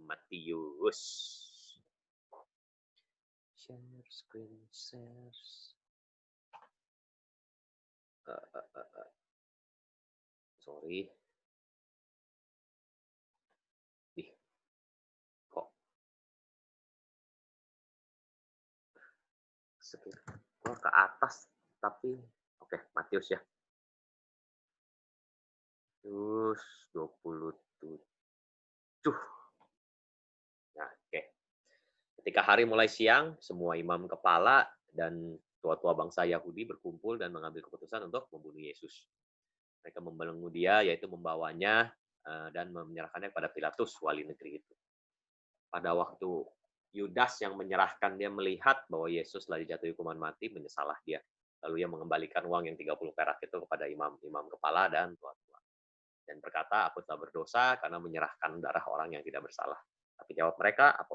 Matius. Share screen shares. Sorry. Ih, kok gua ke atas tapi oke, Matius ya. Terus 27. Nah, oke. Ketika hari mulai siang, semua imam kepala dan tua-tua bangsa Yahudi berkumpul dan mengambil keputusan untuk membunuh Yesus. Mereka membelenggu dia, yaitu membawanya dan menyerahkannya kepada Pilatus, wali negeri itu. Pada waktu Yudas yang menyerahkan dia melihat bahwa Yesus telah dijatuhi hukuman mati, menyesalah dia. Lalu ia mengembalikan uang yang 30 perak itu kepada imam-imam kepala dan tua-tua. Dan berkata, aku telah berdosa karena menyerahkan darah orang yang tidak bersalah. Tapi jawab mereka, apa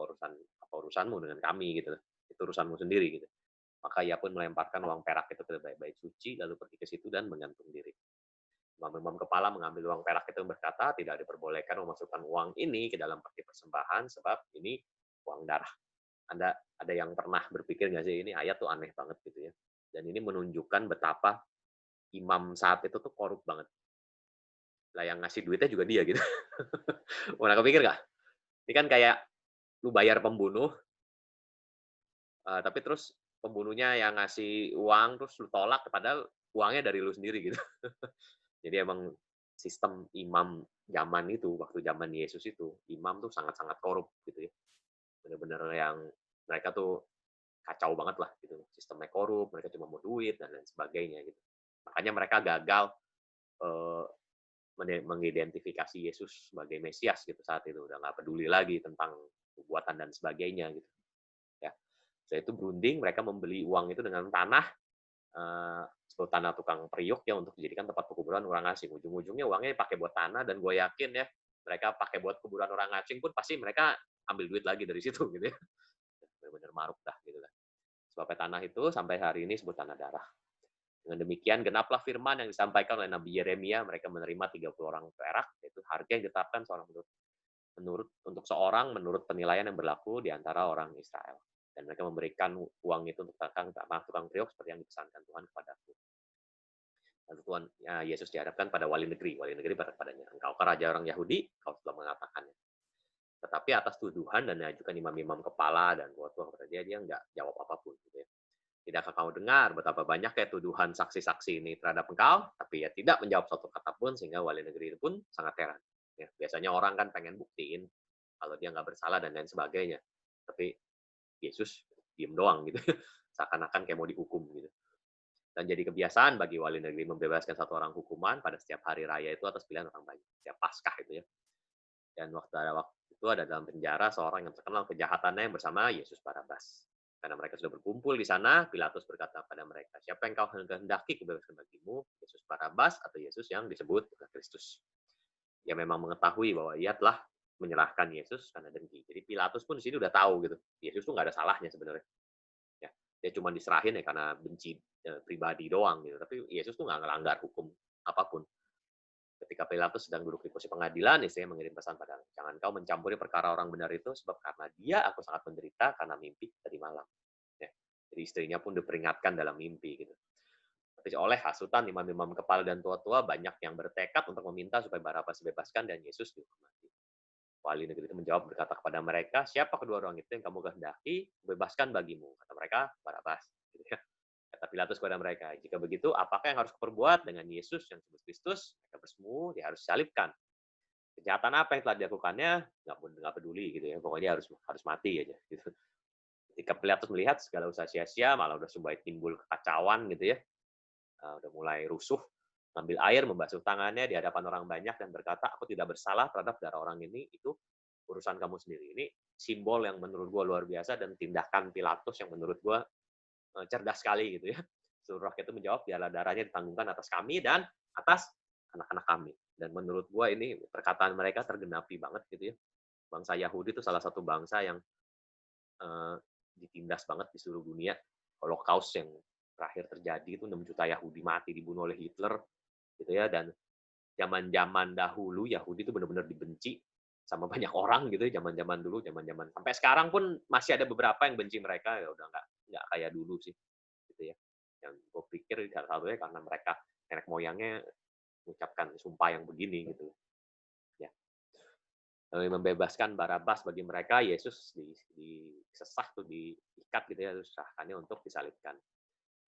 urusanmu dengan kami gitu. Itu urusanmu sendiri gitu. Maka ia pun melemparkan uang perak itu ke bait suci, lalu pergi ke situ dan menggantung diri. Imam-imam kepala mengambil uang perak itu berkata, tidak diperbolehkan memasukkan uang ini ke dalam peti persembahan sebab ini uang darah. Ada yang pernah berpikir nggak sih, ini ayat tuh aneh banget gitu ya. Dan ini menunjukkan betapa imam saat itu tuh korup banget. Lah yang ngasih duitnya juga dia gitu. Pernah kepikir nggak? Ini kan kayak lu bayar pembunuh, tapi terus pembunuhnya yang ngasih uang, terus lu tolak, padahal uangnya dari lu sendiri gitu. Jadi emang sistem imam zaman itu, waktu zaman Yesus itu, imam tuh sangat-sangat korup gitu ya. Bener-bener yang mereka tuh kacau banget lah gitu. Sistemnya korup, mereka cuma mau duit dan lain sebagainya gitu. Makanya mereka gagal eh, mengidentifikasi Yesus sebagai Mesias gitu saat itu. Udah nggak peduli lagi tentang nubuatan dan sebagainya gitu. Ya. Setelah itu berunding, mereka membeli uang itu dengan tanah, sebut tanah tukang periuk ya untuk dijadikan tempat pekuburan orang asing. Ujung-ujungnya uangnya dipakai buat tanah dan gue yakin ya mereka pakai buat kuburan orang asing pun pasti mereka ambil duit lagi dari situ gitu ya. Benar-benar maruk dah gitu kan. Sebabnya tanah itu sampai hari ini sebut tanah darah. Dengan demikian, genaplah firman yang disampaikan oleh Nabi Yeremia, mereka menerima 30 orang perak, yaitu harga yang ditetapkan seorang untuk seorang menurut penilaian yang berlaku di antara orang Israel. Dan mereka memberikan uang itu untuk tukang priok seperti yang dipesankan Tuhan kepadaku. Lalu Tuhan Yesus dihadapkan pada wali negeri. Wali negeri padanya, engkau kan raja orang Yahudi, kau telah mengatakannya. Tetapi atas tuduhan dan diajukan imam-imam kepala dan tua-tua kepada dia nggak jawab apapun. Gitu ya. Tidakkah kau dengar betapa banyak kayak tuduhan saksi-saksi ini terhadap engkau, tapi ya tidak menjawab satu kata pun, sehingga wali negeri itu pun sangat heran. Ya, biasanya orang kan pengen buktiin kalau dia nggak bersalah dan lain sebagainya. Tapi Yesus diem doang gitu. Seakan-akan kayak mau dihukum gitu. Dan jadi kebiasaan bagi wali negeri membebaskan satu orang hukuman pada setiap hari raya itu atas pilihan orang banyak. Setiap Paskah itu ya. Dan waktu itu ada dalam penjara seorang yang terkenal kejahatannya yang bersama Yesus Barabas. Karena mereka sudah berkumpul di sana, Pilatus berkata pada mereka, siapa yang kau kehendaki kubebaskan bagimu, Yesus Barabas atau Yesus yang disebut Kristus. Dia memang mengetahui bahwa ia telah menyerahkan Yesus karena dengki. Jadi Pilatus pun di sini udah tahu gitu. Yesus tuh nggak ada salahnya sebenarnya. Ya, dia cuma diserahin ya karena benci pribadi doang gitu. Tapi Yesus tuh nggak ngelanggar hukum apapun. Ketika Pilatus sedang duduk di kursi pengadilan, istrinya mengirim pesan padanya, jangan kau mencampuri perkara orang benar itu, sebab karena dia aku sangat menderita karena mimpi tadi malam. Ya. Jadi istrinya pun diperingatkan dalam mimpi gitu. Tapi oleh hasutan imam-imam kepala dan tua-tua, banyak yang bertekad untuk meminta supaya Barabas dibebaskan dan Yesus dihukum mati. Wali negeri itu menjawab berkata kepada mereka, siapa kedua orang itu yang kamu kehendaki, bebaskan bagimu. Kata mereka, Barabas. Gitu ya. Kata Pilatus kepada mereka, jika begitu, apakah yang harus kuperbuat dengan Yesus yang disebut Kristus? Mereka bersemu, dia harus disalibkan. Kejahatan apa yang telah dilakukannya? Nggak peduli gitu ya. Pokoknya harus mati aja. Gitu. Ketika Pilatus melihat segala usaha sia-sia, malah udah mulai timbul kekacauan gitu ya. Udah mulai rusuh, ngambil air, membasuh tangannya di hadapan orang banyak dan berkata, aku tidak bersalah terhadap darah orang ini, itu urusan kamu sendiri. Ini simbol yang menurut gue luar biasa dan tindakan Pilatus yang menurut gue cerdas sekali gitu ya. Seluruh rakyat itu menjawab, biarlah darahnya ditanggungkan atas kami dan atas anak-anak kami. Dan menurut gue ini perkataan mereka tergenapi banget gitu ya. Bangsa Yahudi itu salah satu bangsa yang ditindas banget di seluruh dunia. Holocaust yang terakhir terjadi itu 6 juta Yahudi mati dibunuh oleh Hitler gitu ya. Dan zaman-zaman dahulu Yahudi itu benar-benar dibenci. sama banyak orang gitu zaman-zaman dulu, zaman-zaman sampai sekarang pun masih ada beberapa yang benci mereka, ya udah nggak kayak dulu sih, gitu ya. Yang gue pikir salah satunya karena mereka nenek moyangnya mengucapkan sumpah yang begini gitu, ya. Membebaskan Barabas bagi mereka, Yesus disesah tuh, diikat gitu ya, disahkannya untuk disalibkan.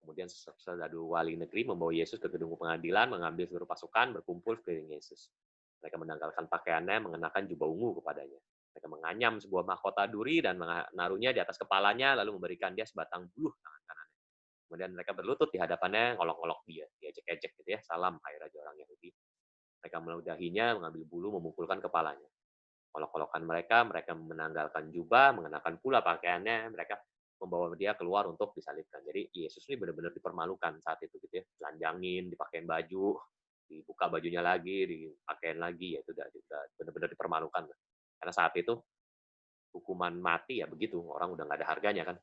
Kemudian serdadu wali negeri membawa Yesus ke gedung pengadilan, mengambil seluruh pasukan, berkumpul sekeliling Yesus. Mereka menanggalkan pakaiannya, mengenakan jubah ungu kepadanya. Mereka menganyam sebuah mahkota duri dan menaruhnya di atas kepalanya, lalu memberikan dia sebatang buluh tangan kanannya. Kemudian mereka berlutut di hadapannya, ngolok-ngolok dia, diejek-ejek gitu ya, salam hai raja orang Yahudi. Mereka meludahinya, mengambil bulu, memukulkan kepalanya. Olok-olokan mereka, mereka menanggalkan jubah, mengenakan pula pakaiannya, mereka membawa dia keluar untuk disalibkan. Jadi Yesus ini benar-benar dipermalukan saat itu gitu ya, telanjangin, dipakein baju, dibuka bajunya lagi, dipakein lagi, ya itu udah benar-benar dipermalukan. Karena saat itu hukuman mati ya begitu, orang udah nggak ada harganya kan.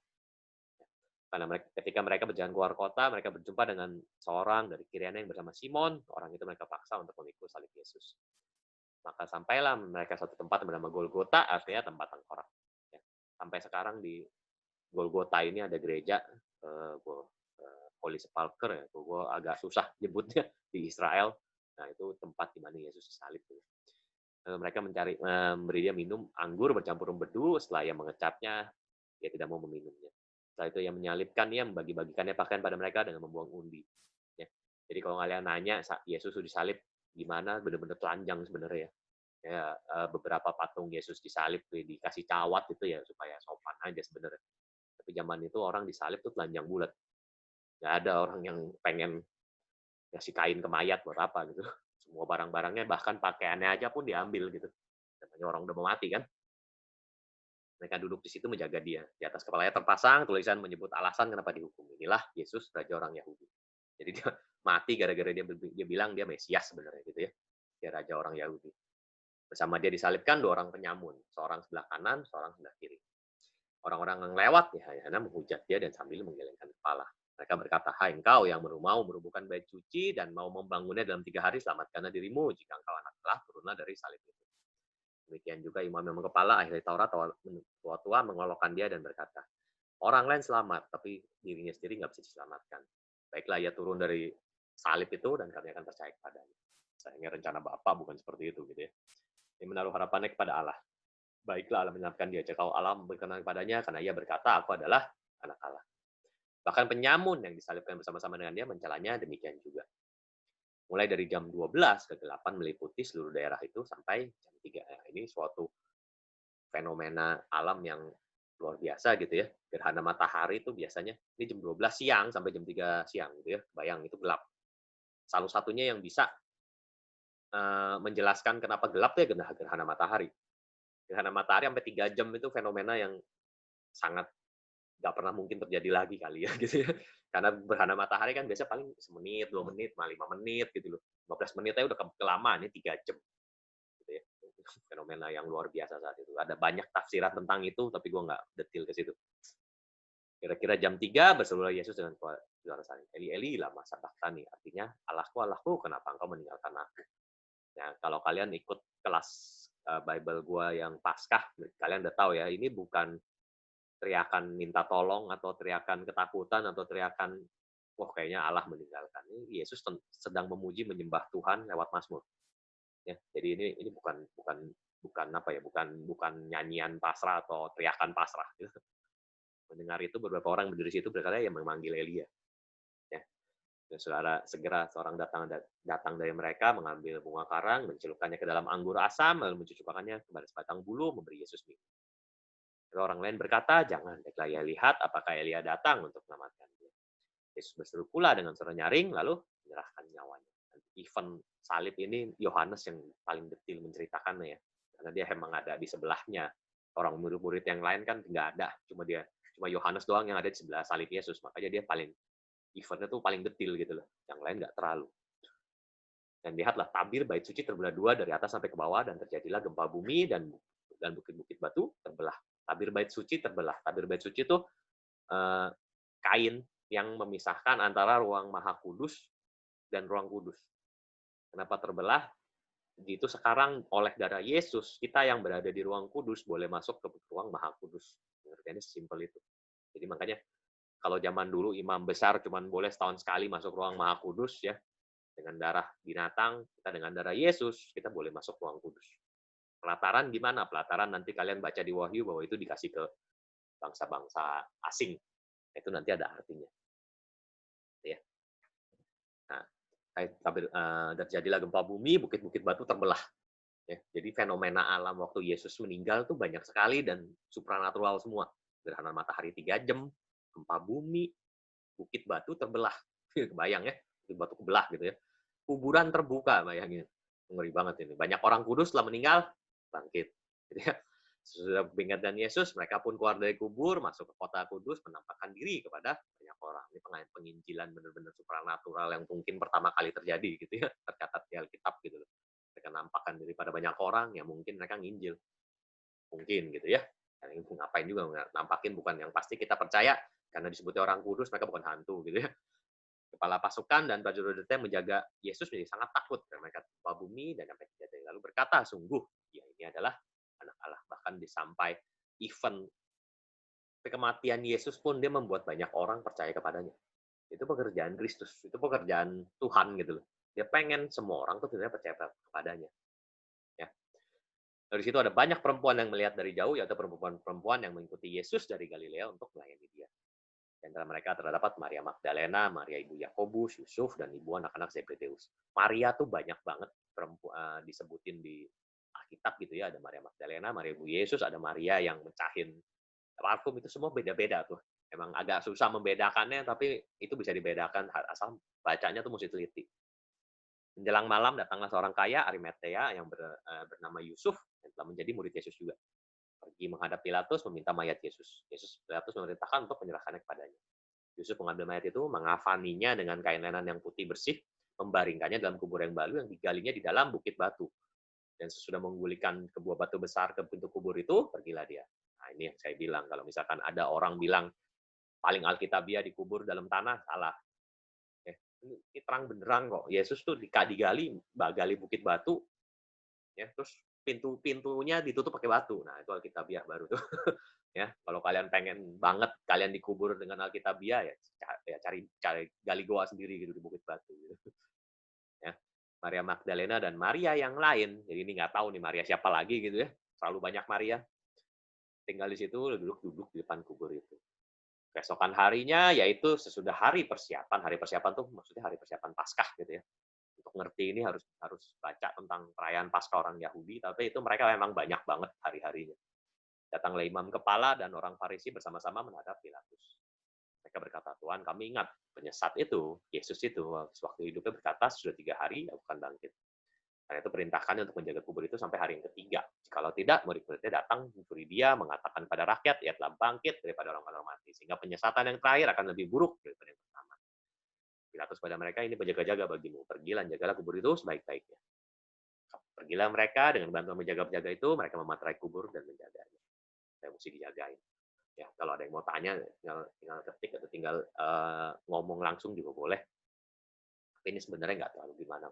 Karena ketika mereka berjalan keluar kota, mereka berjumpa dengan seorang dari Kiriana yang bersama Simon, orang itu mereka paksa untuk memikul salib Yesus. Maka sampailah mereka suatu tempat bernama Golgota, artinya tempat tengkorak. Ya. Sampai sekarang di Golgota ini ada gereja, Holy Sepulchre ya, gue agak susah nyebutnya di Israel. Nah itu tempat di mana Yesus disalib. Mereka memberi dia minum anggur bercampur empedu, setelah ia mengecapnya, dia tidak mau meminumnya. Setelah itu ia menyalibkan, ia membagi-bagikannya pakaian pada mereka dengan membuang undi. Ya. Jadi kalau kalian nanya, Yesus sudah disalib gimana, benar-benar telanjang sebenarnya ya. Ya, beberapa patung Yesus disalib dikasih cawat itu ya supaya sopan aja sebenarnya. Tapi zaman itu orang disalib tuh telanjang bulat. Nggak ada orang yang pengen ngasih kain ke mayat buat apa gitu. Semua barang-barangnya bahkan pakaiannya aja pun diambil gitu. Namanya orang udah mau mati kan. Mereka duduk di situ menjaga dia. Di atas kepalanya terpasang tulisan menyebut alasan kenapa dihukum. Inilah Yesus, Raja orang Yahudi. Jadi dia mati gara-gara dia bilang dia Mesias sebenarnya gitu ya. Dia Raja orang Yahudi. Bersama dia disalibkan 2 orang penyamun, seorang sebelah kanan, seorang sebelah kiri. Orang-orang yang lewat ya hanya menghujat dia dan sambil menggelengkan kepala. Mereka berkata, hai engkau yang mau merubuhkan bait suci dan mau membangunnya dalam 3 hari, selamatkanlah dirimu. Jika engkau anak Allah, turunlah dari salib itu. Demikian juga imam-imam kepala, ahli Taurat, tua-tua mengolokkan dia dan berkata, orang lain selamat, tapi dirinya sendiri nggak bisa diselamatkan. Baiklah, ia turun dari salib itu dan kami akan percaya kepadanya. Sayangnya rencana Bapa bukan seperti itu gitu ya. Dia menaruh harapannya kepada Allah. Baiklah Allah menyelamatkan dia. Jika Allah berkenan kepadanya, karena ia berkata, aku adalah anak Allah. Bahkan penyamun yang disalibkan bersama-sama dengan dia mencelanya demikian juga. Mulai dari jam 12 kegelapan meliputi seluruh daerah itu sampai jam 3. Nah, ini suatu fenomena alam yang luar biasa gitu ya. Gerhana matahari itu biasanya ini jam 12 siang sampai jam 3 siang gitu ya. Bayang itu gelap. Salah satunya yang bisa menjelaskan kenapa gelap ya gerhana matahari. Gerhana matahari sampai 3 jam itu fenomena yang sangat nggak pernah mungkin terjadi lagi kali ya gitu ya. Karena gerhana matahari kan biasa paling semenit, 2 menit, 5 menit gitu loh. 15 menit aja udah kelamaan, ini 3 jam gitu ya. Fenomena yang luar biasa saat itu. Ada banyak tafsiran tentang itu, tapi gue nggak detail ke situ. Kira-kira jam 3 berserulah Yesus dengan suara saling, Eli Eli lama sabachthani, artinya Allahku Allahku kenapa engkau meninggalkan aku. Nah, kalau kalian ikut kelas Bible gua yang Paskah, kalian udah tahu ya, ini bukan teriakan minta tolong atau teriakan ketakutan atau teriakan wah kayaknya Allah meninggalkan. Ini Yesus sedang memuji menyembah Tuhan lewat Mazmur. Ya, jadi ini bukan apa ya, bukan nyanyian pasrah atau teriakan pasrah gitu. Mendengar itu beberapa orang berdiri situ berkata ya memanggil Elia. Ya. Dan segera seorang datang dari mereka mengambil bunga karang, mencelupkannya ke dalam anggur asam, lalu mencucukkannya kepada sebatang bulu, memberi Yesus minum. Lalu orang lain berkata, jangan, baiklah ia lihat apakah Elia datang untuk menyelamatkan dia. Yesus berseru pula dengan suara nyaring, lalu menyerahkan nyawanya. Event salib ini Yohanes yang paling detil menceritakannya ya, karena dia memang ada di sebelahnya. Orang murid-murid yang lain kan nggak ada, cuma Yohanes doang yang ada di sebelah salib Yesus, makanya dia paling eventnya tuh paling detil gitu loh, yang lain nggak terlalu. Dan lihatlah tabir bait suci terbelah 2 dari atas sampai ke bawah dan terjadilah gempa bumi dan bukit-bukit batu terbelah. Tabir bait suci terbelah. Tabir bait suci itu kain yang memisahkan antara ruang Maha Kudus dan ruang kudus. Kenapa terbelah? itu sekarang oleh darah Yesus, kita yang berada di ruang kudus boleh masuk ke ruang maha kudus. Pengertiannya sesimpel itu. Jadi makanya kalau zaman dulu imam besar cuman boleh setahun sekali masuk ruang maha kudus ya, dengan darah binatang, kita dengan darah Yesus, kita boleh masuk ruang kudus. Pelataran gimana? Pelataran nanti kalian baca di Wahyu bahwa itu dikasih ke bangsa-bangsa asing. Itu nanti ada artinya. Ya. Nah, terjadilah gempa bumi, bukit-bukit batu terbelah. Ya, jadi fenomena alam waktu Yesus meninggal tuh banyak sekali dan supranatural semua. Gerhana matahari 3 jam, gempa bumi, bukit batu terbelah. Kebayang ya, bukit batu kebelah gitu ya. Kuburan terbuka, bayangin. Ngeri banget ini. Banyak orang kudus setelah meninggal, bangkit. Gitu ya. Sesudah pengingkatan Yesus, mereka pun keluar dari kubur, masuk ke kota kudus, menampakkan diri kepada banyak orang. Ini penginjilan benar-benar supranatural yang mungkin pertama kali terjadi gitu ya, tercatat di Alkitab gitu loh. Mereka nampakkan diri pada banyak orang, ya mungkin mereka nginjil. Mungkin gitu ya. Karena itu ngapain juga nampakin, bukan yang pasti kita percaya karena disebutnya orang kudus, mereka bukan hantu gitu ya. Kepala pasukan dan prajuritnya menjaga Yesus menjadi sangat takut karena mereka gempa bumi dan sampai kejadian lalu berkata, sungguh ya ini adalah anak Allah. Bahkan disampai event kematian Yesus pun dia membuat banyak orang percaya kepadanya. Itu pekerjaan Kristus, itu pekerjaan Tuhan gitu loh. Dia pengen semua orang tuh sebenarnya percaya kepadanya. Ya. Dari situ ada banyak perempuan yang melihat dari jauh, yaitu perempuan-perempuan yang mengikuti Yesus dari Galilea untuk melayani dia. Di antara mereka terdapat Maria Magdalena, Maria ibu Yakobus, Yusuf, dan ibu anak-anak Zebedeus. Maria tuh banyak banget disebutin di Alkitab gitu ya. Ada Maria Magdalena, Maria ibu Yesus, ada Maria yang mecahin parfum, itu semua beda-beda tuh. Emang agak susah membedakannya, tapi itu bisa dibedakan asal bacanya tuh mesti teliti. Menjelang malam datanglah seorang kaya, Arimatea, yang bernama Yusuf, yang telah menjadi murid Yesus juga. Pergi menghadap Pilatus, meminta mayat Yesus. Pilatus memerintahkan untuk menyerahkannya kepadanya. Yusuf mengambil mayat itu, mengafaninya dengan kain lenan yang putih bersih, membaringkannya dalam kubur yang baru yang digalinya di dalam bukit batu. Dan sesudah menggulingkan kebuah batu besar ke pintu kubur itu, pergilah dia. Nah, ini yang saya bilang, kalau misalkan ada orang bilang paling alkitabiah dikubur dalam tanah, salah. Ini terang benerang kok. Yesus tuh digali bukit batu, ya, terus pintunya ditutup pakai batu. Nah, itu alkitabiah baru tuh. Ya, kalau kalian pengen banget kalian dikubur dengan alkitabiah ya, cari gali goa sendiri gitu di bukit batu gitu. Ya. Maria Magdalena dan Maria yang lain. Jadi ini nggak tahu nih Maria siapa lagi gitu ya. Terlalu banyak Maria. Tinggal di situ duduk-duduk di depan kubur itu. Keesokan harinya yaitu sesudah hari persiapan. Hari persiapan tuh maksudnya hari persiapan Paskah gitu ya. Untuk ngerti ini harus harus baca tentang perayaan Paskah orang Yahudi, tapi itu mereka memang banyak banget hari-harinya. Datanglah imam kepala dan orang Farisi bersama-sama menghadap Pilatus. Mereka berkata, Tuhan kami ingat penyesat itu, Yesus itu, waktu hidupnya berkata, sudah 3 hari aku akan bangkit. Karena itu perintahkannya untuk menjaga kubur itu sampai hari yang ketiga. Kalau tidak, murid-muridnya datang mencuri dia, mengatakan pada rakyat, ia telah bangkit daripada orang-orang mati. Sehingga penyesatan yang terakhir akan lebih buruk daripada yang pertama. Pilatus pada mereka, ini berjaga-jaga bagimu. Pergilah, jagalah kubur itu sebaik-baiknya. Pergilah mereka dengan bantuan menjaga-jaga itu, mereka mematrai kubur dan menjaganya. Saya mesti dijagain. Ya, kalau ada yang mau tanya, tinggal ketik atau tinggal ngomong langsung juga boleh. Tapi ini sebenarnya nggak terlalu gimana.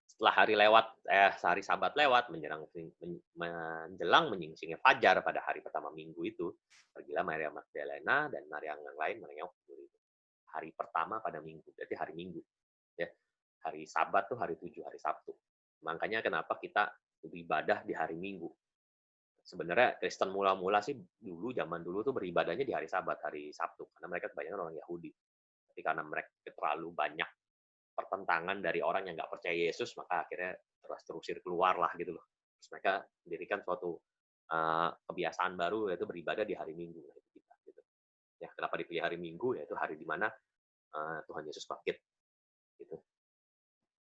Setelah hari lewat, sehari Sabat lewat, menjelang menyingsingnya fajar pada hari pertama minggu itu, pergilah Maria Magdalena dan Maria yang lain menengok kubur itu. Hari pertama pada minggu, berarti hari Minggu. Ya, hari Sabat tuh hari 7, hari Sabtu. Makanya kenapa kita beribadah di hari Minggu. Sebenarnya Kristen mula-mula sih dulu, zaman dulu tuh beribadahnya di hari Sabat, hari Sabtu. Karena mereka kebanyakan orang Yahudi. Tapi karena mereka terlalu banyak pertentangan dari orang yang nggak percaya Yesus, maka akhirnya terus-terusir keluar lah gitu loh. Terus mereka mendirikan suatu kebiasaan baru, yaitu beribadah di hari Minggu. Nah, itu kita, gitu. Ya, kenapa dipilih hari Minggu? Yaitu hari di mana Tuhan Yesus bangkit. Gitu.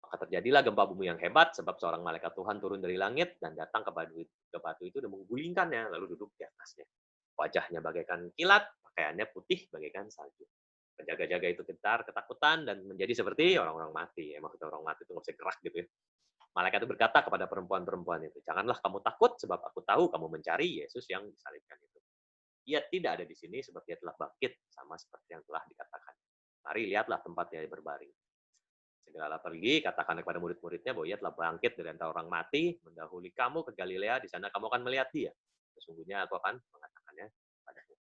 Maka terjadilah gempa bumi yang hebat, sebab seorang malaikat Tuhan turun dari langit dan datang ke batu itu dan menggulingkannya, lalu duduk di atasnya. Wajahnya bagaikan kilat, pakaiannya putih bagaikan salju. Penjaga-jaga itu gentar, ketakutan, dan menjadi seperti orang-orang mati. Emang orang mati itu nggak bisa gerak gitu ya. Malaikat itu berkata kepada perempuan-perempuan itu, janganlah kamu takut, sebab aku tahu kamu mencari Yesus yang disalibkan itu. Ia tidak ada di sini, sebab dia telah bangkit, sama seperti yang telah dikatakan. Mari lihatlah tempat dia berbaring. Segeralah pergi, katakan kepada murid-muridnya bahwa ia telah bangkit dari antara orang mati, mendahului kamu ke Galilea, di sana kamu akan melihat dia. Sesungguhnya aku akan mengatakannya padamu.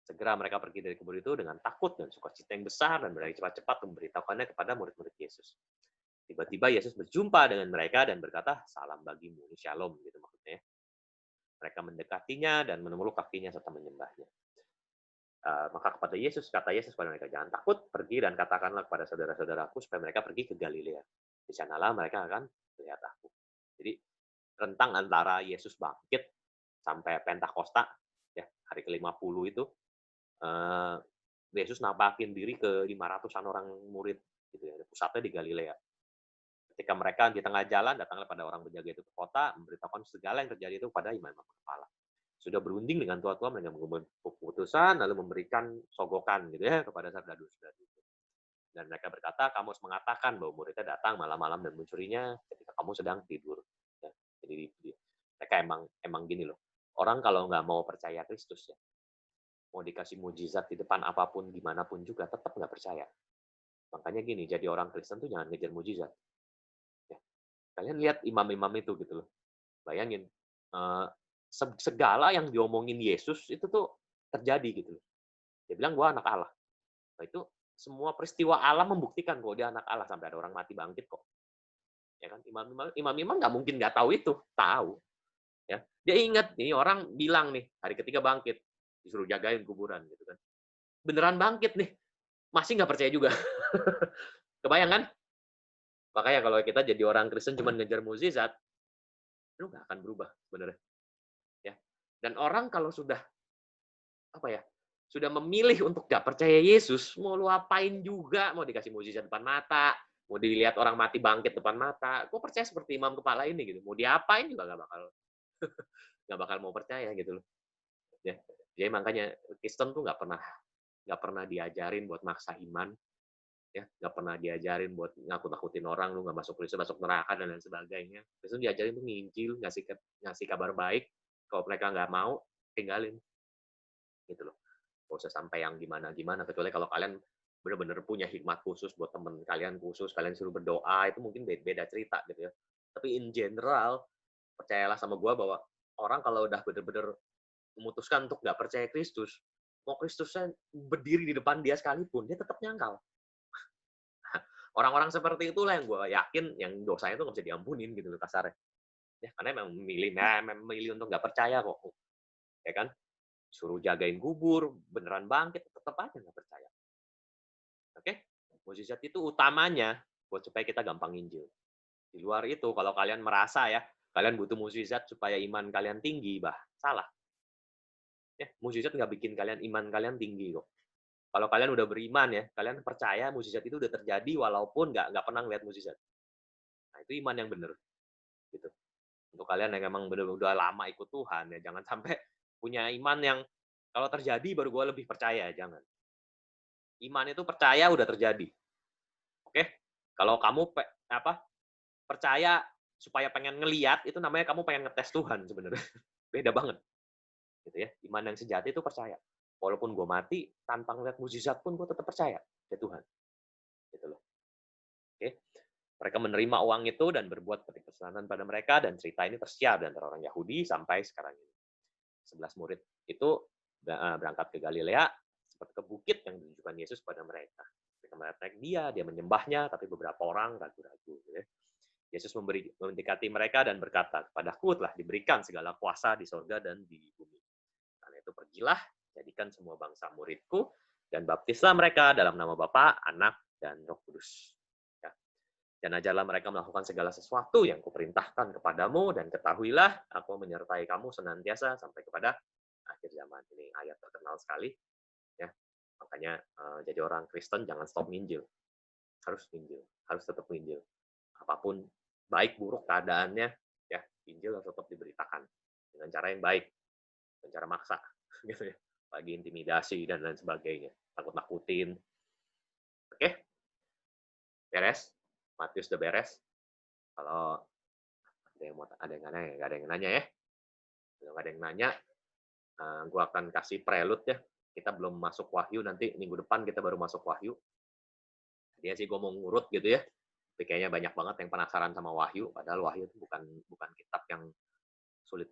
Segera mereka pergi dari kubur itu dengan takut dan sukacita yang besar dan berlari cepat-cepat memberitahukannya kepada murid-murid Yesus. Tiba-tiba Yesus berjumpa dengan mereka dan berkata, "Salam bagimu," ini shalom gitu maksudnya. Mereka mendekatinya dan memeluk kakinya serta menyembahnya. Maka kata Yesus kepada mereka, "Jangan takut, pergi dan katakanlah kepada saudara-saudaraku supaya mereka pergi ke Galilea. Di sanalah mereka akan melihat aku." Jadi rentang antara Yesus bangkit sampai Pentakosta, ya hari ke-50 itu, eee, Yesus nampakin diri ke 500-an orang murid, gitu ya, pusatnya di Galilea. Ketika mereka di tengah jalan, datanglah pada orang penjaga itu ke kota, memberitahukan segala yang terjadi itu pada imam-imam kepala. Sudah berunding dengan tua-tua, mereka mengambil keputusan, lalu memberikan sogokan gitu ya kepada serdadu-serdadu. Dan mereka berkata, "Kamu harus mengatakan bahwa muridnya datang malam-malam dan mencurinya ketika kamu sedang tidur." Ya, jadi mereka emang gini loh, orang kalau nggak mau percaya Kristus ya, mau dikasih mujizat di depan apapun, gimana pun juga, tetap nggak percaya. Makanya gini, jadi orang Kristen tuh jangan ngejar mujizat. Ya. Kalian lihat imam-imam itu gitu loh. Bayangin, segala yang diomongin Yesus itu tuh terjadi gitu loh. Dia bilang, "Gua anak Allah." Nah itu semua peristiwa alam membuktikan bahwa dia anak Allah, sampai ada orang mati bangkit kok. Ya kan? Imam-imam nggak mungkin nggak tahu itu, tahu. Ya. Dia ingat nih orang bilang nih, hari ketiga bangkit, disuruh jagain kuburan gitu kan. Beneran bangkit nih, masih nggak percaya juga. Kebayang kan? Makanya kalau kita jadi orang Kristen cuma ngejar mukjizat, lu nggak akan berubah sebenarnya. Ya. Dan orang kalau sudah apa ya, sudah memilih untuk nggak percaya Yesus, mau lu apain juga, mau dikasih mukjizat depan mata, mau dilihat orang mati bangkit depan mata, gue percaya seperti imam kepala ini gitu, mau diapain juga nggak bakal mau percaya gitu loh. Ya, jadi makanya Kristen tuh nggak pernah diajarin buat maksa iman, ya nggak pernah diajarin buat nakut-nakutin orang, lu nggak masuk Kristen masuk neraka dan lain sebagainya. Kristen diajarin tuh nginjil, ngasih kabar baik. Kalau mereka nggak mau, tinggalin gitu loh. Nggak usah sampai yang gimana-gimana, kecuali kalau kalian benar-benar punya hikmat khusus buat temen kalian khusus, kalian suruh berdoa, itu mungkin beda cerita gitu ya. Tapi in general, percayalah sama gue bahwa orang kalau udah benar-benar memutuskan untuk nggak percaya Kristus, mau Kristusnya berdiri di depan dia sekalipun, dia tetap nyangkal. Orang-orang seperti itulah yang gue yakin yang dosanya itu nggak bisa diampunin gitu loh kasarnya. Ya, karena memang memilih untuk nggak percaya kok. Ya kan? Suruh jagain kubur, beneran bangkit, tetap aja nggak percaya. Oke? Mukjizat itu utamanya buat supaya kita gampang Injil. Di luar itu, kalau kalian merasa ya, kalian butuh mukjizat supaya iman kalian tinggi, salah. Ya, mukjizat nggak bikin iman kalian tinggi kok. Kalau kalian udah beriman ya, kalian percaya mukjizat itu udah terjadi walaupun nggak pernah lihat mukjizat. Nah, itu iman yang benar. Gitu. Untuk kalian yang emang benar udah lama ikut Tuhan ya, jangan sampai punya iman yang kalau terjadi baru gue lebih percaya, jangan. Iman itu percaya udah terjadi. Oke? Kalau kamu percaya supaya pengen ngeliat, itu namanya kamu pengen ngetes Tuhan sebenarnya. Beda banget. Gitu ya. Iman yang sejati itu percaya. Walaupun gue mati, tanpa ngeliat mukjizat pun gue tetap percaya ke Tuhan. Gitu loh. Oke? Mereka menerima uang itu dan berbuat seperti pesanan pada mereka, dan cerita ini tersiar di antara orang Yahudi sampai sekarang ini. 11 murid itu berangkat ke Galilea seperti ke bukit yang ditunjukkan Yesus pada mereka. Mereka melihat dia menyembahnya, tapi beberapa orang ragu-ragu. Gitu ya. Yesus mendekati mereka dan berkata, "Kepadaku telah diberikan segala kuasa di sorga dan di bumi. Karena itu pergilah, jadikan semua bangsa muridku, dan baptislah mereka dalam nama Bapa, Anak, dan Roh Kudus. Ya. Dan ajarlah mereka melakukan segala sesuatu yang kuperintahkan kepadamu, dan ketahuilah aku menyertai kamu senantiasa sampai kepada akhir zaman." Ini ayat terkenal sekali. Ya. Makanya jadi orang Kristen jangan stop nginjil. Harus nginjil, harus tetap nginjil. Apapun baik buruk keadaannya, ya Injil harus tetap diberitakan dengan cara yang baik, dengan cara maksa, gitu ya, bagi intimidasi dan lain sebagainya, takut-takutin. Oke, beres. Matius udah beres. Kalau ada yang nanya ya. Kalau nggak ada yang nanya, gue akan kasih prelude ya. Kita belum masuk Wahyu, nanti minggu depan kita baru masuk Wahyu. Dia sih gue mau ngurut gitu ya. Tapi kayaknya banyak banget yang penasaran sama Wahyu, padahal Wahyu itu bukan bukan kitab yang sulit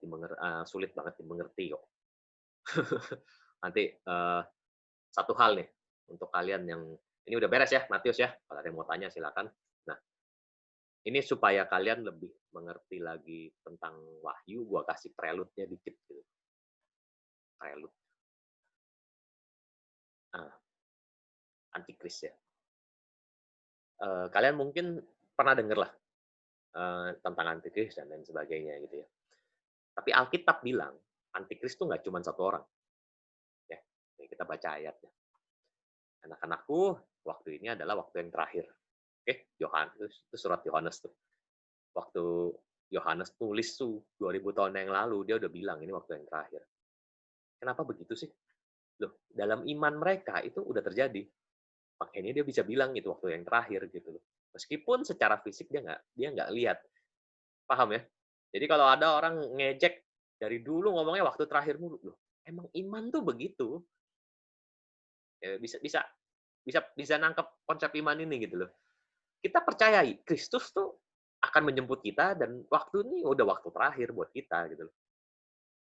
banget dimengerti kok. Nanti, satu hal nih, untuk kalian yang ini udah beres ya, Matius ya, kalau ada yang mau tanya silakan. Nah, ini supaya kalian lebih mengerti lagi tentang Wahyu, gua kasih prelude-nya dikit gitu, prelude. Nah, Antikris ya. Kalian mungkin pernah denger lah, tentang Antikris dan lain sebagainya gitu ya. Tapi Alkitab bilang, Antikris itu nggak cuma satu orang, ya. Nih kita baca ayatnya. Anak-anakku, waktu ini adalah waktu yang terakhir. Oke, Yohanes itu surat Yohanes tuh. Waktu Yohanes tulis tuh 2000 tahun yang lalu, dia udah bilang ini waktu yang terakhir. Kenapa begitu sih? Loh, dalam iman mereka itu udah terjadi. Makanya dia bisa bilang itu waktu yang terakhir gitu loh. Meskipun secara fisik dia nggak lihat. Paham ya? Jadi kalau ada orang ngejek dari dulu ngomongnya waktu terakhir mulu, loh, emang iman tuh begitu. Ya, bisa bisa bisa bisa nangkep konsep iman ini gitu loh. Kita percayai Kristus tuh akan menjemput kita dan waktu ini udah waktu terakhir buat kita gitu loh.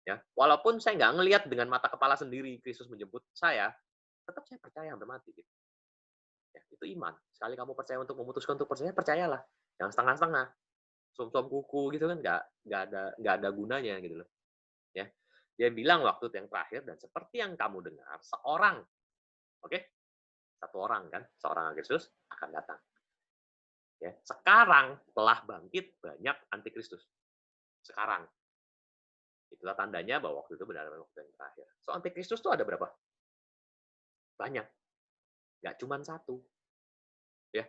Ya, walaupun saya nggak ngelihat dengan mata kepala sendiri Kristus menjemput saya, tetap saya percaya sampai mati gitu. Ya, itu iman. Sekali kamu percaya untuk memutuskan untuk percaya, percayalah. Jangan setengah-setengah. Suam-suam kuku gitu kan nggak ada gunanya gitu loh. Ya. Dia bilang waktu yang terakhir dan seperti yang kamu dengar, seorang, oke, satu orang kan, seorang Kristus akan datang. Ya, sekarang telah bangkit banyak antikristus. Sekarang. Itulah tandanya bahwa waktu itu benar-benar waktu yang terakhir. So antikristus itu ada berapa? Banyak. Nggak cuma satu. Ya,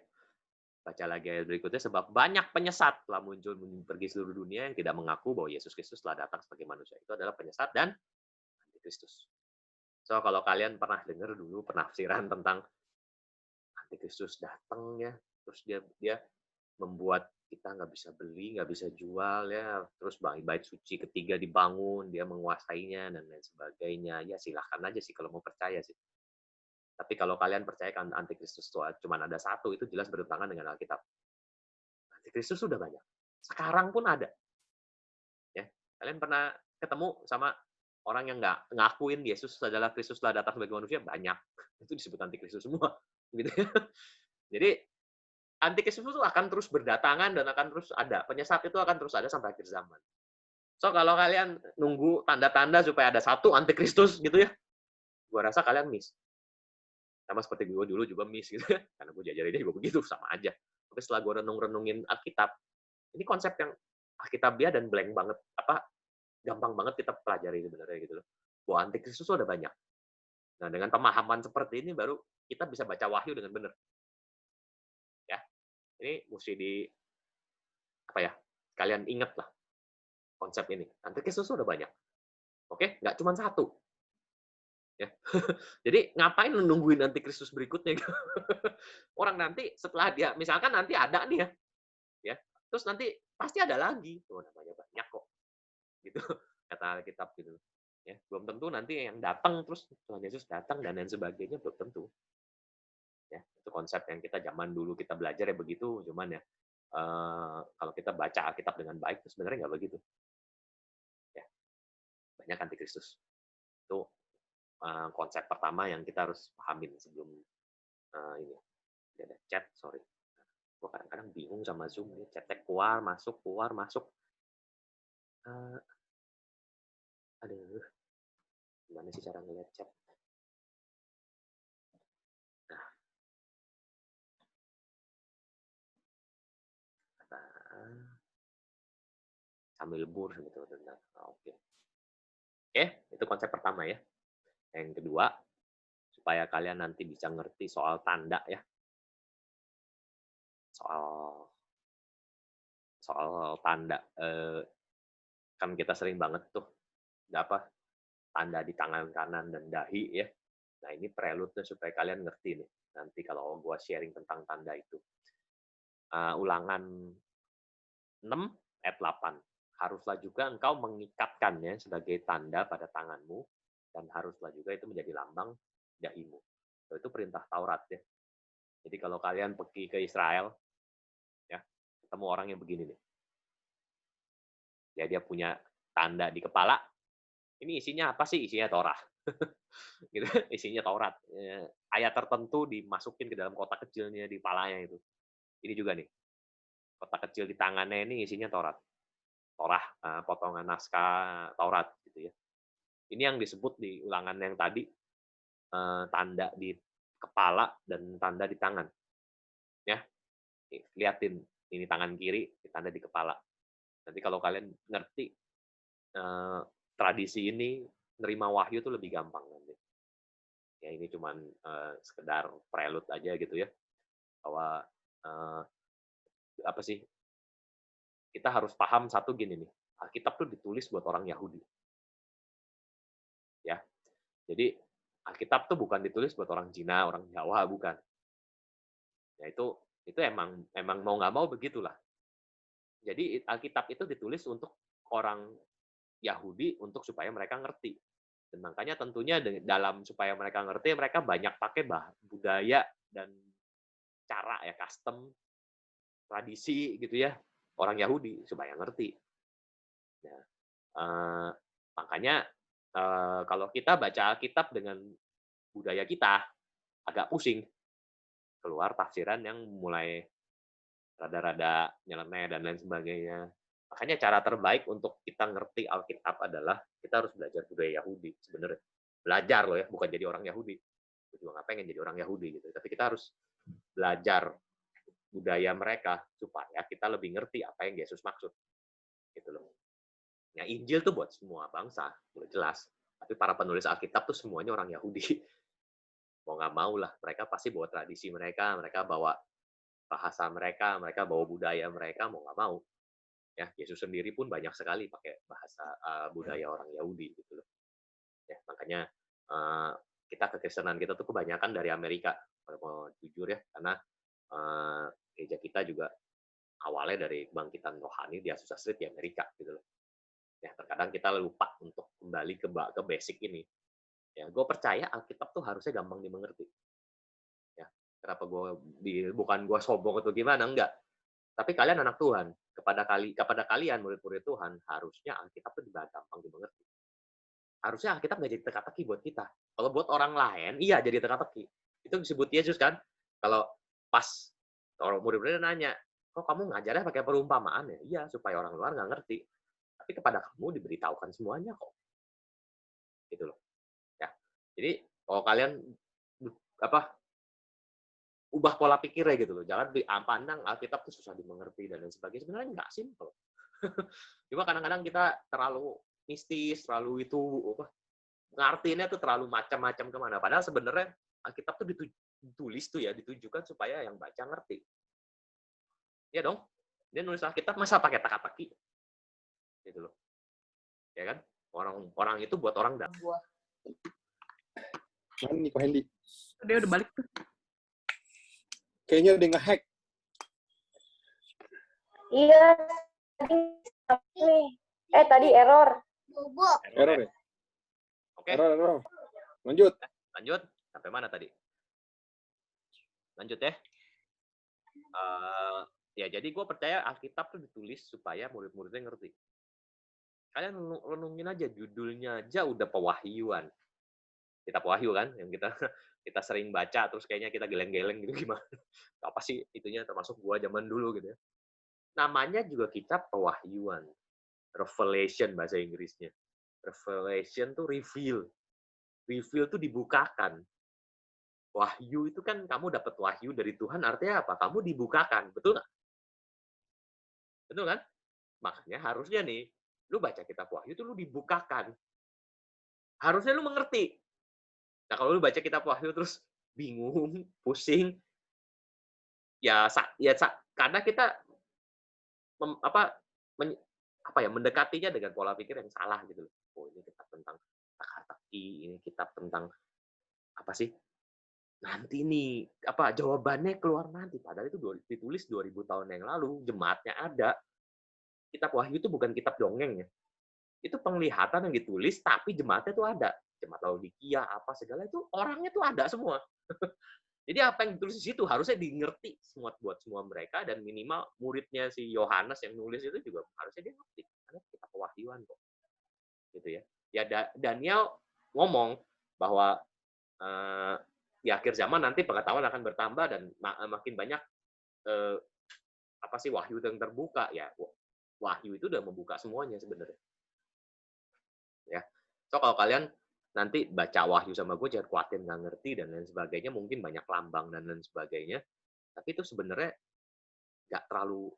baca lagi ayat berikutnya, sebab banyak penyesat telah muncul pergi seluruh dunia yang tidak mengaku bahwa Yesus Kristus telah datang sebagai manusia. Itu adalah penyesat dan antikristus. So kalau kalian pernah dengar dulu penafsiran tentang antikristus datang ya, terus dia dia membuat kita nggak bisa beli, nggak bisa jual ya, terus bait suci ketiga dibangun, dia menguasainya dan lain sebagainya. Ya silahkan aja sih kalau mau percaya sih. Tapi kalau kalian percaya kan antikristus itu cuma ada satu, itu jelas bertentangan dengan Alkitab. Antikristus sudah banyak. Sekarang pun ada. Ya, kalian pernah ketemu sama orang yang nggak ngakuin Yesus adalah Kristus telah datang sebagai manusia? Banyak. Itu disebut antikristus semua. Gitu ya. Jadi antikristus itu akan terus berdatangan dan akan terus ada. Penyesat itu akan terus ada sampai akhir zaman. So kalau kalian nunggu tanda-tanda supaya ada satu antikristus gitu ya, gua rasa kalian miss. Sama seperti gue dulu juga miss gitu ya, karena gue jajarinnya juga begitu, sama aja. Tapi setelah gue renung-renungin Alkitab, ini konsep yang Alkitabiah dan blank banget, gampang banget kita pelajari sebenarnya gitu loh. Bahwa antikristus itu ada banyak. Nah, dengan pemahaman seperti ini baru kita bisa baca Wahyu dengan benar. Ya, ini mesti apa ya, kalian ingat lah konsep ini. Antikristus itu ada banyak. Oke, nggak cuma satu. Ya. Jadi ngapain nungguin antikristus berikutnya? Orang nanti setelah dia, misalkan nanti ada nih ya, terus nanti pasti ada lagi. Oh, namanya banyak kok, gitu kata Alkitab gitu. Ya, belum tentu nanti yang datang terus Tuhan Yesus datang dan lain sebagainya, belum tentu. Ya, itu konsep yang kita zaman dulu kita belajar ya begitu, cuman ya kalau kita baca Alkitab dengan baik itu sebenarnya nggak begitu. Ya, banyak antikristus. Itu konsep pertama yang kita harus pahamin sebelum ini. Ada chat, sorry. Gue kadang-kadang bingung sama Zoom, ini chatnya keluar, masuk. Aduh, gimana sih cara ngeliat chat? Nah, sambil bur gitu. Oke. Oke, itu konsep pertama ya. Yang kedua, supaya kalian nanti bisa ngerti soal tanda ya. Soal soal tanda. Kan kita sering banget tuh apa tanda di tangan kanan dan dahi ya. Nah, ini prelude supaya kalian ngerti nih. Nanti kalau gue sharing tentang tanda itu. Ulangan 6 ayat 8. Haruslah juga engkau mengikatkannya sebagai tanda pada tanganmu, dan haruslah juga itu menjadi lambang dahimu. Itu perintah Taurat ya. Jadi kalau kalian pergi ke Israel, ketemu orang yang begini nih. Ya dia punya tanda di kepala, ini isinya apa sih? Isinya Torah. Gitu, isinya Taurat. Ayat tertentu dimasukin ke dalam kotak kecilnya di kepalanya itu. Ini juga nih, kotak kecil di tangannya ini isinya Taurat. Torah, potongan naskah Taurat gitu ya. Ini yang disebut di ulangan yang tadi, tanda di kepala dan tanda di tangan. Ya, liatin ini tangan kiri, tanda di kepala. Nanti kalau kalian ngerti tradisi ini, nerima wahyu itu lebih gampang nanti. Ya ini cuman sekedar prelude aja gitu ya, bahwa apa sih, kita harus paham satu gini nih, Alkitab tuh ditulis buat orang Yahudi. Ya, jadi Alkitab tuh bukan ditulis buat orang Cina, orang Jawa, bukan. Ya itu emang mau nggak mau begitulah. Jadi Alkitab itu ditulis untuk orang Yahudi untuk supaya mereka ngerti. Dan makanya tentunya dalam supaya mereka ngerti, mereka banyak pakai budaya dan cara ya, custom, tradisi gitu ya, orang Yahudi supaya ngerti. Nah, makanya kalau kita baca Alkitab dengan budaya kita, agak pusing. Keluar tafsiran yang mulai rada-rada nyeleneh dan lain sebagainya. Makanya cara terbaik untuk kita ngerti Alkitab adalah kita harus belajar budaya Yahudi sebenarnya. Belajar loh ya, bukan jadi orang Yahudi. Gue juga nggak pengen jadi orang Yahudi gitu. Tapi kita harus belajar budaya mereka supaya kita lebih ngerti apa yang Yesus maksud. Gitu loh. Ya, Injil tuh buat semua bangsa, udah jelas. Tapi para penulis Alkitab tuh semuanya orang Yahudi. Mau nggak mau lah, mereka pasti bawa tradisi mereka bawa bahasa mereka bawa budaya mereka, mau nggak mau. Ya, Yesus sendiri pun banyak sekali pakai bahasa budaya orang Yahudi gitu loh. Ya, makanya kita kekristenan kita tuh kebanyakan dari Amerika, kalau mau jujur ya, karena gereja kita juga awalnya dari kebangkitan rohani di Azusa Street di Amerika gitu loh. Ya, terkadang kita lupa untuk kembali ke basic ini. Ya, gue percaya Alkitab tuh harusnya gampang dimengerti. Ya, kenapa bukan gue sombong atau gimana, enggak. Tapi kalian anak Tuhan, kepada kalian murid-murid Tuhan, harusnya Alkitab itu gampang dimengerti. Harusnya Alkitab nggak jadi teka-teki buat kita. Kalau buat orang lain, iya jadi teka-teki. Itu disebut Yesus kan. Kalau pas orang murid-murid nanya, kok kamu ngajarnya pakai perumpamaan ya? Iya, supaya orang luar nggak ngerti. Tapi kepada kamu diberitahukan semuanya kok. Gitu loh. Ya. Jadi kalau kalian ubah pola pikirnya gitu loh. Jangan pandang Alkitab itu susah dimengerti dan lain sebagainya. Sebenarnya nggak simple. Cuma kadang-kadang kita terlalu mistis, terlalu itu ngartiinnya tuh terlalu macam-macam kemana. Padahal sebenarnya Alkitab tuh ditulis tuh ya, ditujukan supaya yang baca ngerti. Ya dong. Dia nulis Alkitab masa pakai teka-teki. Gitu loh. Ya kan? Orang itu buat orang dah. Mana nih Ko Hendy? Dia udah balik tuh. Kayaknya udah nge-hack. Iya, tadi error. Error ya? Oke. Error. Lanjut. Sampai mana tadi? Lanjut ya. Ya jadi gue percaya Alkitab tuh ditulis supaya murid-muridnya ngerti. Kalian renungin aja, judulnya aja udah pewahyuan. Kitab Wahyu kan, yang kita sering baca, terus kayaknya kita geleng-geleng gitu gimana. Apa sih itunya, termasuk gua zaman dulu gitu ya. Namanya juga kitab pewahyuan. Revelation bahasa Inggrisnya. Revelation tuh reveal. Reveal tuh dibukakan. Wahyu itu kan kamu dapat wahyu dari Tuhan, artinya apa? Kamu dibukakan, betul nggak? Betul kan? Makanya harusnya nih, lu baca kitab Wahyu itu lu dibukakan. Harusnya lu mengerti. Nah, kalau lu baca kitab Wahyu terus bingung, pusing, karena kita mendekatinya dengan pola pikir yang salah gitu loh. Oh, ini kitab tentang teka-teki, ini kitab tentang apa sih? Nanti nih, jawabannya keluar nanti. Padahal itu ditulis 2000 tahun yang lalu, jemaatnya ada. Kitab Wahyu itu bukan kitab dongeng ya. Itu penglihatan yang ditulis, tapi jemaatnya tuh ada. Jemaat Laodikia, apa segala itu, orangnya tuh ada semua. Jadi apa yang ditulis di situ harusnya dimengerti semua buat semua mereka, dan minimal muridnya si Yohanes yang nulis itu juga harusnya dia ngerti karena kita pewahyuan kok, gitu ya. Ya Daniel ngomong bahwa di akhir zaman nanti pengetahuan akan bertambah dan makin banyak wahyu yang terbuka ya. Wahyu itu udah membuka semuanya sebenarnya. Ya. So kalau kalian nanti baca wahyu sama gue jangan khawatir nggak ngerti dan lain sebagainya, mungkin banyak lambang dan lain sebagainya, tapi itu sebenarnya nggak terlalu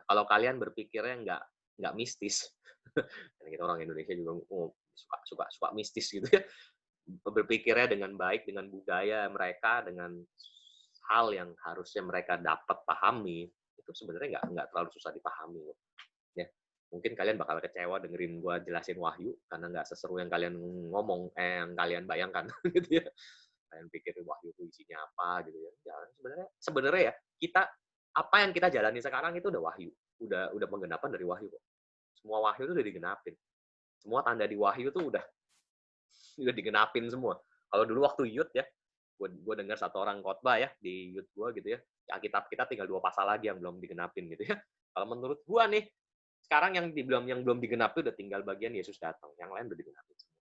kalau kalian berpikirnya nggak mistis, karena kita orang Indonesia juga suka mistis gitu ya, berpikirnya dengan baik dengan budaya mereka, dengan hal yang harusnya mereka dapat pahami, itu sebenarnya nggak terlalu susah dipahami ya. Mungkin kalian bakal kecewa dengerin gue jelasin wahyu karena nggak seseru yang kalian ngomong, yang kalian bayangkan gitu ya. Kalian pikir wahyu itu isinya apa gitu ya. Sebenarnya ya kita apa yang kita jalani sekarang itu udah wahyu, udah penggenapan dari wahyu kok. Semua wahyu itu udah digenapin. Semua tanda di wahyu itu udah digenapin semua. Kalau dulu waktu youth ya, gue dengar satu orang khotbah ya di youth gue gitu ya. Alkitab kita tinggal 2 pasal lagi yang belum digenapin gitu ya. Kalau menurut gue nih, sekarang yang belum digenapi udah tinggal bagian Yesus datang, yang lain udah digenapi semua.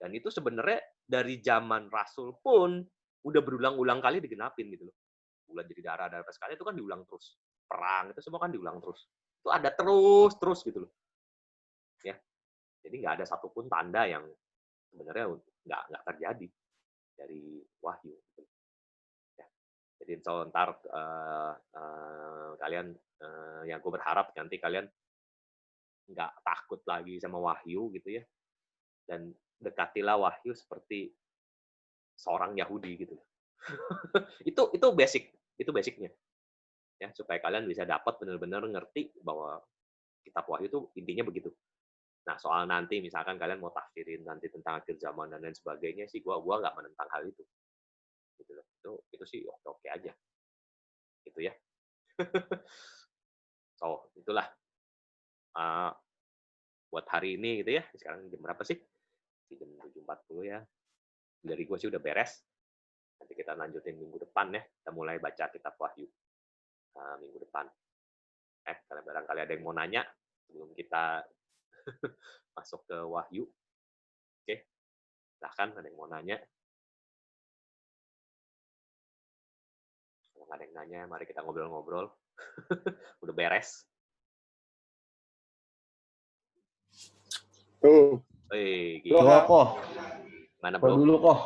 Dan itu sebenarnya dari zaman Rasul pun udah berulang-ulang kali digenapin gitu loh. Bulan jadi darah sekali itu kan diulang terus. Perang itu semua kan diulang terus. Itu ada terus gitu loh. Ya. Jadi nggak ada satupun tanda yang sebenarnya nggak terjadi dari wahyu. Gitu. Ya. Jadi ntar kalian yang gue berharap nanti kalian nggak takut lagi sama wahyu gitu ya, dan dekatilah wahyu seperti seorang Yahudi gitu. itu basicnya ya, supaya kalian bisa dapat benar-benar ngerti bahwa kitab wahyu itu intinya begitu. Nah soal nanti misalkan kalian mau tafsirin nanti tentang akhir zaman dan lain sebagainya sih, gua nggak menentang hal itu gitu loh. Itu sih oke aja gitu ya. So itulah buat hari ini gitu ya. Sekarang jam berapa sih? Jam 7.40 ya. Dari gue sih udah beres. Nanti kita lanjutin minggu depan ya. Kita mulai baca kitab Wahyu minggu depan. Kalau barangkali ada yang mau nanya sebelum kita masuk ke Wahyu. Oke. Silahkan ada yang mau nanya. Kalau nggak ada yang nanya, mari kita ngobrol-ngobrol. Udah beres. Tuh. Gila. Kok. Mana bro? Dulu kok.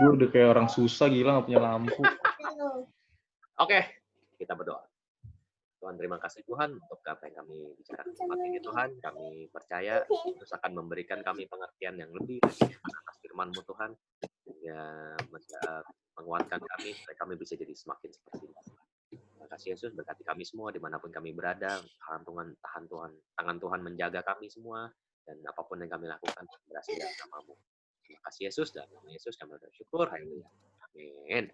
Gue udah kayak orang susah, gila nggak punya lampu. Oke, kita berdoa. Tuhan, terima kasih Tuhan untuk apa yang kami bicarakan tempat ini Tuhan. Kami percaya Yesus akan memberikan kami pengertian yang lebih atas firman-Mu Tuhan. Ya, menguatkan kami supaya kami bisa jadi semakin seperti itu. Terima kasih Yesus, berkati kami semua dimanapun kami berada. Tangan Tuhan menjaga kami semua, dan apapun yang kami lakukan berhasil dalam nama-Mu. Terima kasih Yesus, dan nama Yesus kami bersyukur. Haleluya. Amin.